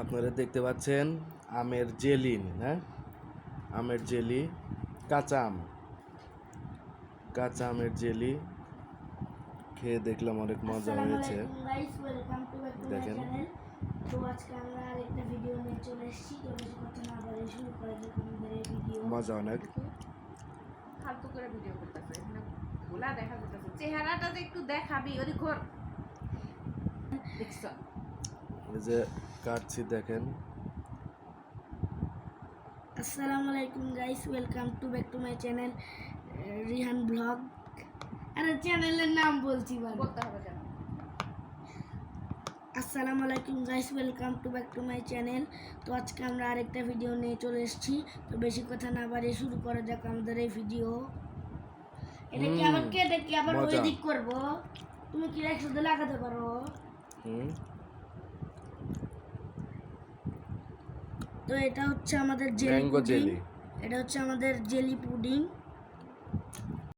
আপনারা দেখতে পাচ্ছেন আমের জেলি, হ্যাঁ, আমের জেলি, কাঁচা আমের জেলি খেয়ে দেখলাম অনেক মজা হয়েছে। দেখেন, তো আজকে আমরা আরেকটা ভিডিও নিয়ে চলে এসেছি। তো বেশি কথা না বলে শুরু করা যাক আমাদের এই ভিডিও। মজা অনেক। ফালতু করে ভিডিও করতেছে, এখানে ভোলা দেখা যাচ্ছে, চেহারাটা যে একটু দেখাবি ওই ঘর দেখছো। এই যে কাটছি, দেখেন। আসসালামু আলাইকুম guys, welcome to back to my channel Rihan blog. আরে চ্যানেলের নাম বলছি বলতে হবে কেন? আসসালামু আলাইকুম guys, welcome to back to my channel. তো আজকে আমরা আরেকটা ভিডিও নিয়ে চলে এসেছি। তো বেশি কথা না বাড়িয়ে শুরু করা যাক আমাদের এই ভিডিও। এটা কি আবার ওই দিক করবো? তুমি কি একসাথে লাগাতে পারো? তো এটা হচ্ছে আমাদের জেলি পুডিং। এটা হচ্ছে আমাদের জেলি পুডিং।